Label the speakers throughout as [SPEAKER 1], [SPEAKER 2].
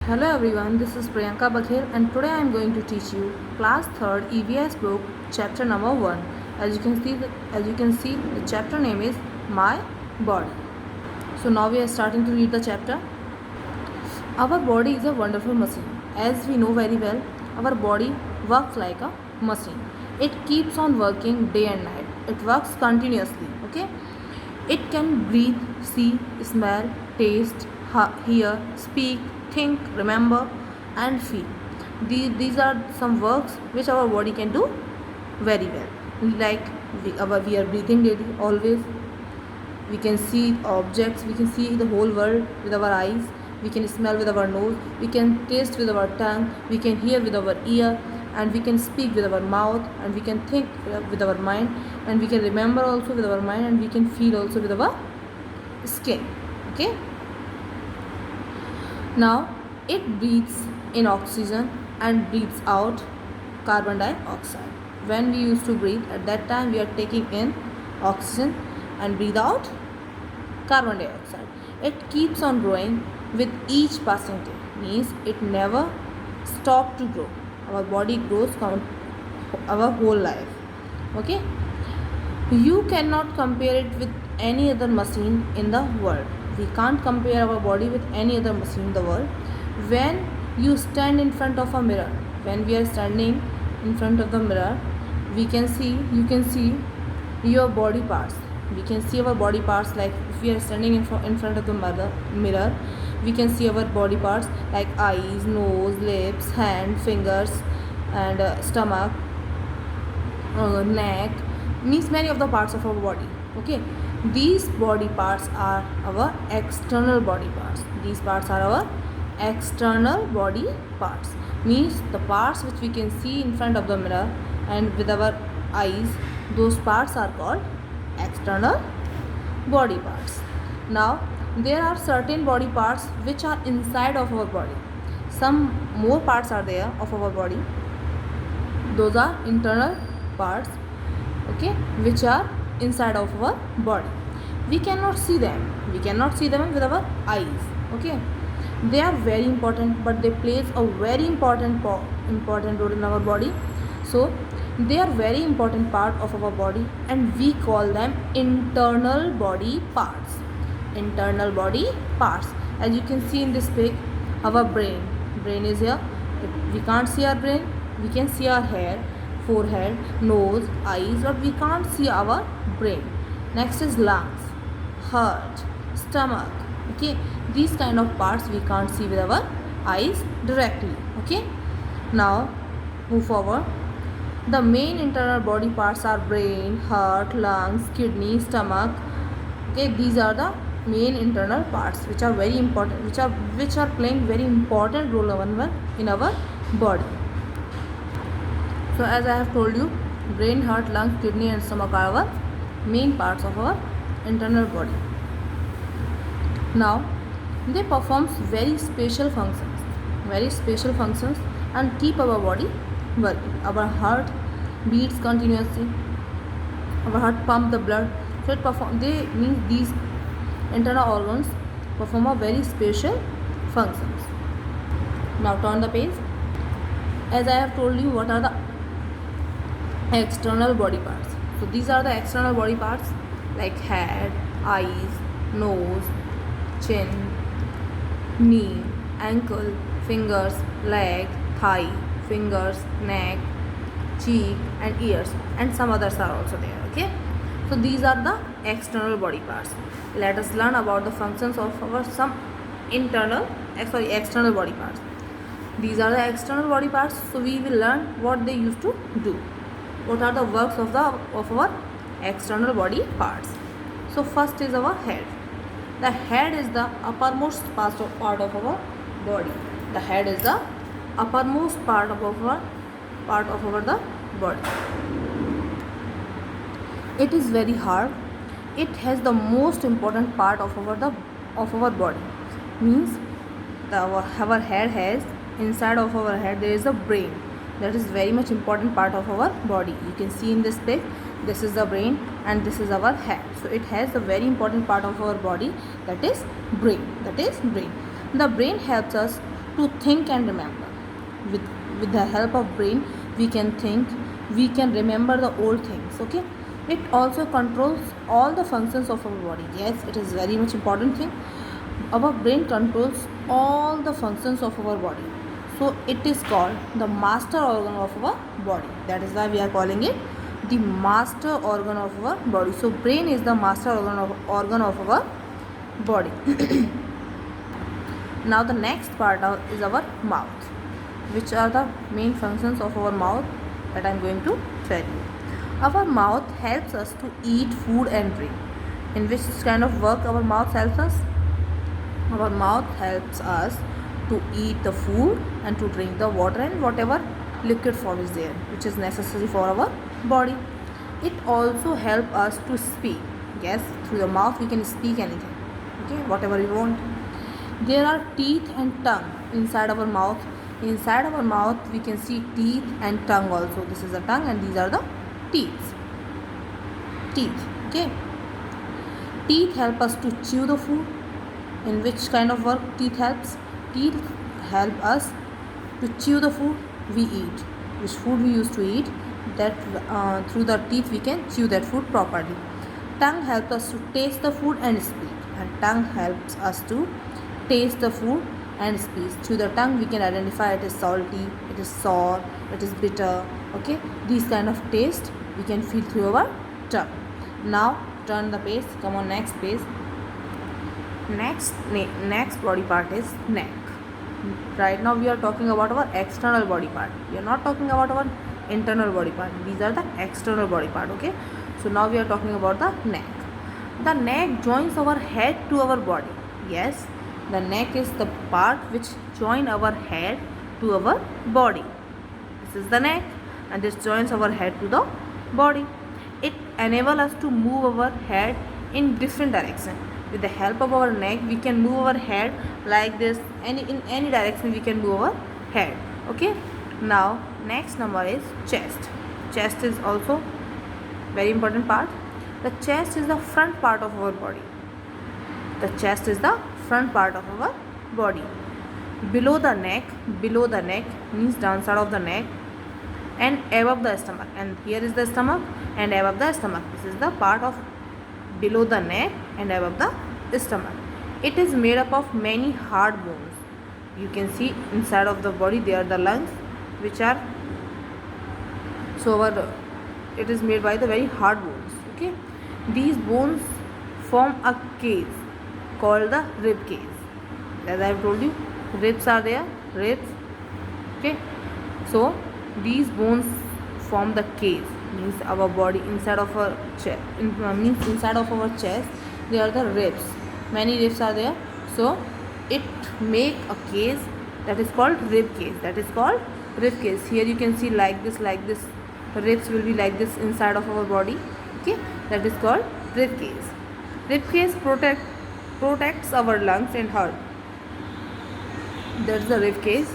[SPEAKER 1] Hello everyone, this is Priyanka Baghel and today I am going to teach you class 3rd EVS book chapter number 1. As you can see the chapter name is My Body. So now we are starting to read the chapter. Our body is a wonderful machine. As we know very well, our body works like a machine. It keeps on working day and night. It works continuously, okay? It can breathe, see, smell, taste, hear, speak, think, remember, and feel. These are some works which our body can do very well. Like we are breathing daily, always. We can see objects, we can see the whole world with our eyes, we can smell with our nose, we can taste with our tongue, we can hear with our ear, and we can speak with our mouth, and we can think with our mind, and we can remember also with our mind, and we can feel also with our skin. Okay, now it breathes in oxygen and breathes out carbon dioxide. When we used to breathe, at that time we are taking in oxygen and breathe out carbon dioxide. It keeps on growing with each passing day, means it never stop to grow. Our body grows our whole life. Okay, you cannot compare it with any other machine in the world. We can't compare our body with any other machine in the world. When you stand in front of a mirror, when we are standing in front of the mirror, you can see your body parts. We can see our body parts, like if we are standing in front of the mirror, we can see our body parts like eyes, nose, lips, hand, fingers, and stomach, neck, means many of the parts of our body. Okay, these body parts are our external body parts. These parts are our external body parts, means the parts which we can see in front of the mirror and with our eyes. Those parts are called external body parts. Now there are certain body parts which are inside of our body. Some more parts are there of our body. Those are internal parts, okay, which are inside of our body. We cannot see them with our eyes. Okay, they are very important, but they plays a very important role in our body. So they are very important part of our body, and we call them internal body parts. Internal body parts. As you can see in this pic, our brain is here. We can't see our brain. We can see our hair, forehead, nose, eyes, but we can't see our brain. Next is lungs, heart, stomach. Okay, these kind of parts we can't see with our eyes directly. Okay, now move forward. The main internal body parts are brain, heart, lungs, kidney, stomach. Okay, these are the main internal parts which are very important, which are playing very important role in our body. So as I have told you, brain, heart, lungs, kidney, and stomach are our main parts of our internal body. Now they performs very special functions, and keep our body working. Our heart beats continuously. Our heart pump the blood. So these internal organs perform a very special functions. Now turn the page. As I have told you, what are the external body parts? So these are the external body parts like head, eyes, nose, chin, knee, ankle, fingers, leg, thigh, fingers, neck, cheek, and ears, and some others are also there. Okay, so these are the external body parts. Let us learn about the functions of our some external body parts. These are the external body parts, so we will learn what they used to do. What are the works of our external body parts? So first is our head. The head is the uppermost part of our body. The head is the uppermost part of our the body. It is very hard. It has the most important part of our body. Means our head has, inside of our head there is a brain. That is very much important part of our body. You can see in this pic, this is the brain and this is our head. So it has a very important part of our body, that is brain. The brain helps us to think and remember. With, with the help of brain, we can think, we can remember the old things. Okay. It also controls all the functions of our body. Yes, it is very much important thing. Our brain controls all the functions of our body. So it is called the master organ of our body. That is why we are calling it the master organ of our body. So brain is the master organ of our body. Now the next part is our mouth. Which are the main functions of our mouth that I am going to tell you. Our mouth helps us to eat food and drink. In which kind of work our mouth helps us? Our mouth helps us to eat the food and to drink the water and whatever liquid form is there, which is necessary for our body. It also helps us to speak. Yes, through the mouth we can speak anything. Okay, whatever we want. There are teeth and tongue inside our mouth. Inside our mouth we can see teeth and tongue also. This is the tongue and these are the teeth. Okay. Teeth help us to chew the food. In which kind of work teeth helps? Teeth help us to chew the food we eat. Which food we used to eat, that through the teeth we can chew that food properly. Tongue helps us to taste the food and speak. And tongue helps us to taste the food and speak. Through the tongue we can identify it is salty, it is sour, it is bitter. Okay, these kind of taste we can feel through our tongue. Now turn the page. Come on, next page. Next body part is neck. Right now we are talking about our external body part. We are not talking about our internal body part. These are the external body part. Okay, so now we are talking about the neck. The neck joins our head to our body. Yes, the neck is the part which join our head to our body. This is the neck and this joins our head to the body. It enables us to move our head in different direction. With the help of our neck we can move our head like this, in any direction we can move our head. Okay, now next number is chest. Chest is also very important part. The chest is the front part of our body. The chest is the front part of our body. Below the neck means downside of the neck and above the stomach, and here is the stomach and above the stomach. This is the part of below the neck and above the stomach. It is made up of many hard bones. You can see inside of the body there are the lungs which are it is made by the very hard bones. Okay, these bones form a cage called the rib cage. As I have told you, ribs are there, ribs. Okay, so these bones form the cage, means our body inside of our chest, means inside of our chest there are the ribs. Many ribs are there, so it make a cage that is called rib cage. That is called rib cage. Here you can see like this, ribs will be like this inside of our body. Okay, that is called rib cage. Rib cage protects our lungs and heart. That's the rib cage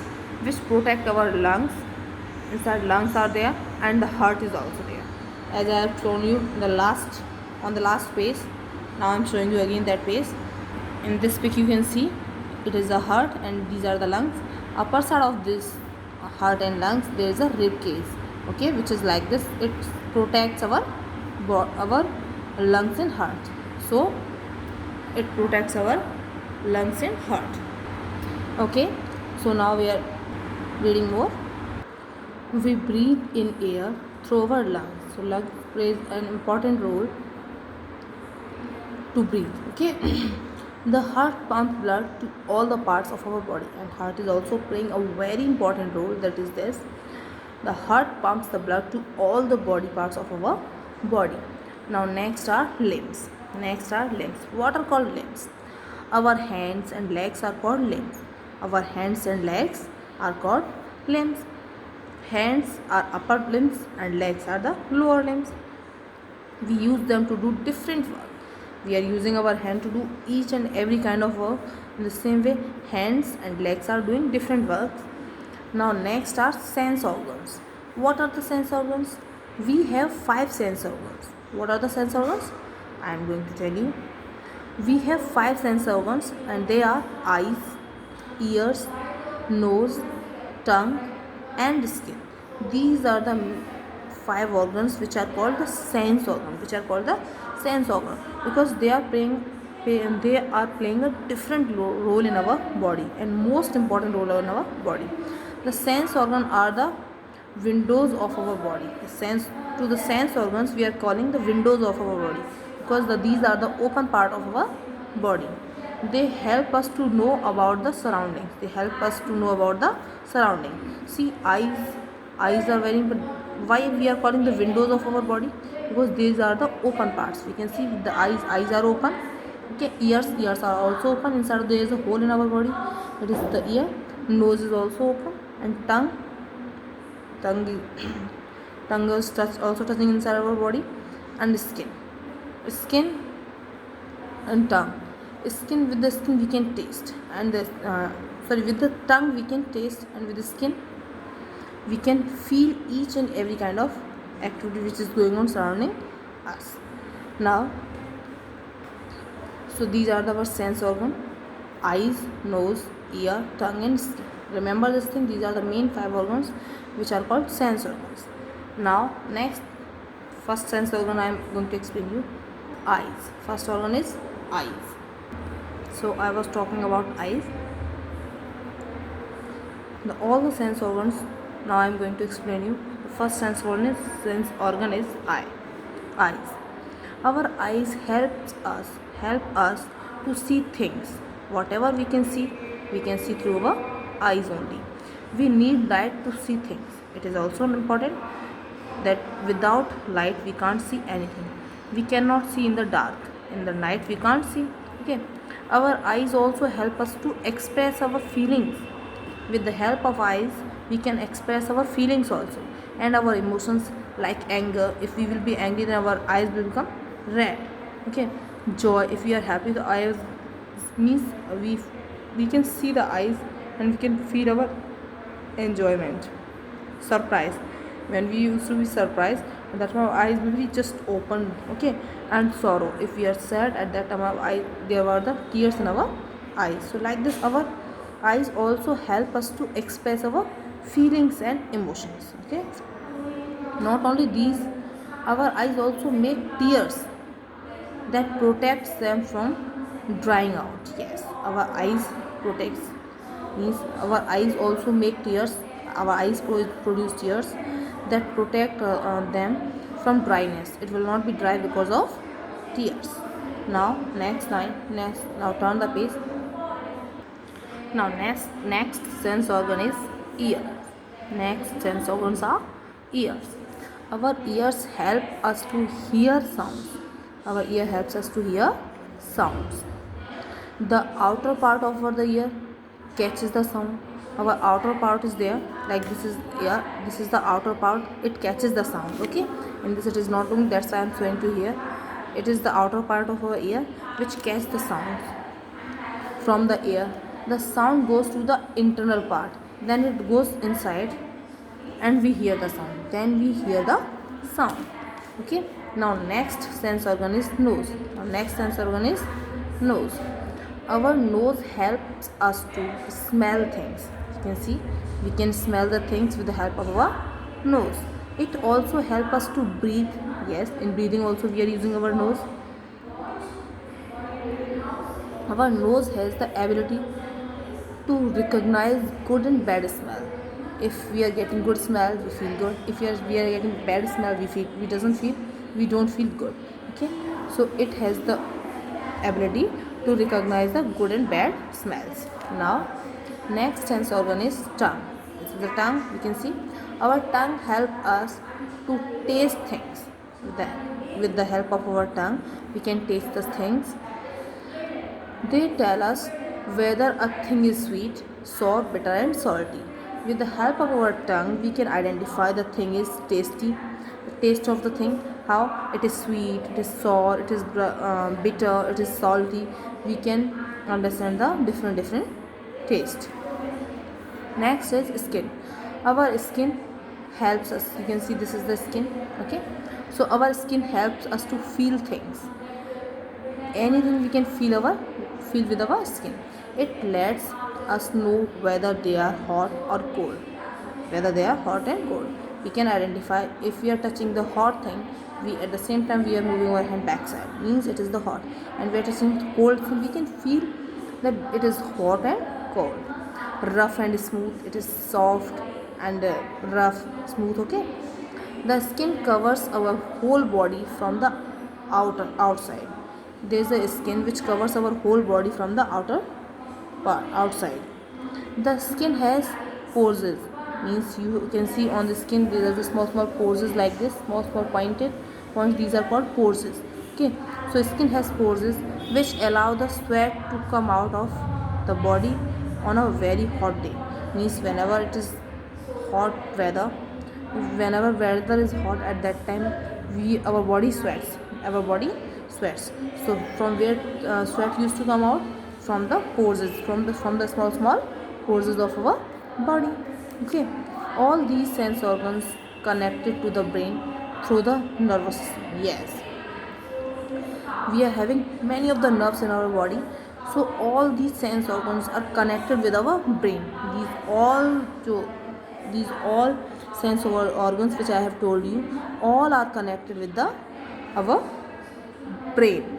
[SPEAKER 1] which protect our lungs. Inside lungs are there and the heart is also there. As I have shown you on the last page, now I am showing you again that page. In this pic you can see it is the heart and these are the lungs. Upper side of this heart and lungs there is a rib cage. Okay, which is like this. It protects our lungs and heart. So it protects our lungs and heart. Okay, so now we are reading more. We breathe in air through our lungs. So lungs plays an important role to breathe. Okay. The heart pumps blood to all the parts of our body, and heart is also playing a very important role. That is this: the heart pumps the blood to all the body parts of our body. Now next are limbs. What are called limbs? Our hands and legs are called limbs. Hands are upper limbs and legs are the lower limbs. We use them to do different work. We are using our hand to do each and every kind of work. In the same way, hands and legs are doing different works. Now next are sense organs. What are the sense organs? We have 5 sense organs. What are the sense organs? I am going to tell you. We have 5 sense organs and they are eyes, ears, nose, tongue, and skin. These are the five organs which are called the sense organ, because they are playing a different role in our body, and most important role in our body. The sense organ are the windows of our body. The sense organs we are calling the windows of our body, because these are the open part of our body. They help us to know about the surroundings. See, eyes are very important. Why we are calling the windows of our body? Because these are the open parts. We can see the eyes are open. Okay, ears are also open. Inside there is a hole in our body, that is the ear. Nose is also open, and tongue tongue is also touching inside our body, and skin and tongue. With the skin we can taste, and with the tongue we can taste, and with the skin we can feel each and every kind of activity which is going on surrounding us. Now, so these are our sense organ: eyes, nose, ear, tongue, and skin. Remember this thing. These are the main five organs which are called sense organs. Now, next, first sense organ I am going to explain you: eyes. First organ is eyes. So I was talking about eyes. All the sense organs. Now I am going to explain you. The first sense organ is eyes. Our eyes help us to see things. Whatever we can see through our eyes only. We need light to see things. It is also important that without light we can't see anything. We cannot see in the dark. In the night we can't see. Okay. Our eyes also help us to express our feelings. With the help of eyes we can express our feelings also, and our emotions, like anger. If we will be angry, then our eyes will become red. Okay. Joy, if we are happy, the eyes means we can see the eyes, and we can feel our enjoyment. Surprise, when we used to be surprised, that time our eyes will be just open. Okay. And sorrow, if we are sad, at that time there were the tears in our eyes. So like this, our eyes also help us to express our feelings and emotions. Okay. Not only these, our eyes also make tears that protects them from drying out. Yes, our eyes protects, means our eyes also make tears. Our eyes produce tears that protect them from dryness. It will not be dry because of tears. Now now turn the page. Now next sense organ is ear. Next sense organs are ears. Our ears help us to hear sounds. Our ear helps us to hear sounds. The outer part of our ear catches the sound. Our outer part is there, like this is ear. This is the outer part. It catches the sound. Okay. In this it is not doing. That's why I am showing to here. It is the outer part of our ear which catches the sounds from the ear. The sound goes to the internal part. Then it goes inside, and we hear the sound. Okay. Now next sense organ is nose. Our nose helps us to smell things. You can see we can smell the things with the help of our nose. It also helps us to breathe. Yes, in breathing also we are using our nose. Our nose has the ability to recognize good and bad smell. If we are getting good smell, we feel good. If we are getting bad smell, we don't feel good. Okay. So it has the ability to recognize the good and bad smells. Now next sense organ is tongue. This is the tongue. We can see our tongue helps us to taste things. With the help of our tongue we can taste the things. They tell us whether a thing is sweet, sour, bitter, and salty. With the help of our tongue we can identify the thing is tasty, the taste of the thing, how it is sweet, it is sour, it is bitter, it is salty. We can understand the different taste. Next is skin. Our skin helps us. You can see this is the skin. Okay. So our skin helps us to feel things. Anything we can feel with our skin. It lets us know whether they are hot or cold. Whether they are hot and cold. We can identify if we are touching the hot thing, we at the same time we are moving our hand backside, means it is the hot. And we are touching the cold thing, we can feel that it is hot and cold. Rough and smooth, it is soft and rough, smooth. Okay. The skin covers our whole body from the outside. There is a skin which covers our whole body from the outer part outside. The skin has pores, means you can see on the skin there are small pores like this, small pointed points. These are called pores. Okay, so skin has pores which allow the sweat to come out of the body on a very hot day. Means whenever it is hot weather, whenever weather is hot, at that time our body sweats. So from where sweat used to come out? From the pores, from the small pores of our body. Okay, all these sense organs connected to the brain through the nervous system. Yes, we are having many of the nerves in our body, so all these sense organs are connected with our brain. These all sense organs which I have told you, all are connected with the our brain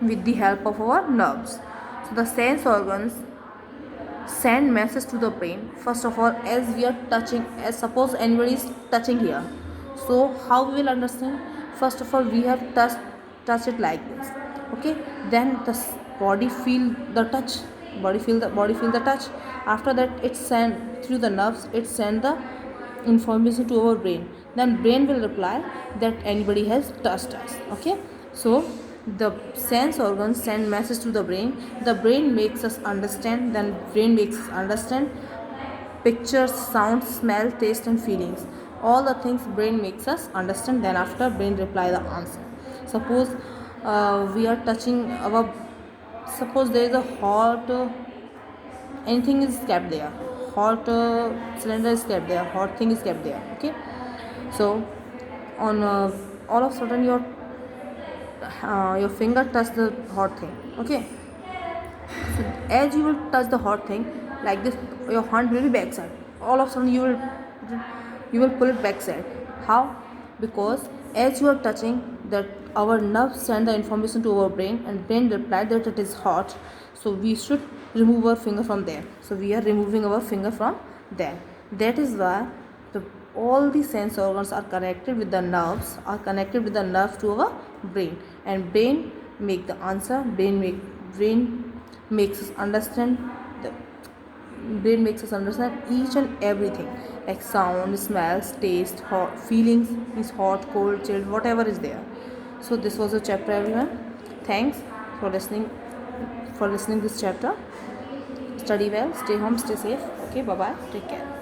[SPEAKER 1] with the help of our nerves. So the sense organs send message to the brain. First of all, as we are touching, as suppose anybody is touching here, so how we will understand? First of all, we have touch it like this. Okay, then the body feel the touch, body feel the touch. After that, it send through the nerves, it send the information to our brain. Then brain will reply that anybody has touched us. Okay, so the sense organs send message to the brain. The brain makes us understand. Then brain makes us understand pictures, sounds, smell, taste and feelings. All the things brain makes us understand. Then after, brain reply the answer. Suppose we are touching our, suppose there is a hot anything is kept there, hot cylinder is kept there, hot thing is kept there. Okay, so on all of a sudden your finger touch the hot thing. Okay, so as you will touch the hot thing like this, your hand will be backside. All of a sudden you will pull it backside. How? Because as you are touching, that our nerves send the information to our brain, and brain replied that it is hot, so we should remove our finger from there. So we are removing our finger from there. That is why all the sense organs are connected with the nerves, to our brain, and brain make the answer. Brain makes us understand each and everything, like sound, smells, taste, hot feelings, is hot, cold, chilled, whatever is there. So this was a chapter, everyone. Thanks for listening this chapter. Study well, stay home, stay safe. Okay, bye bye, take care.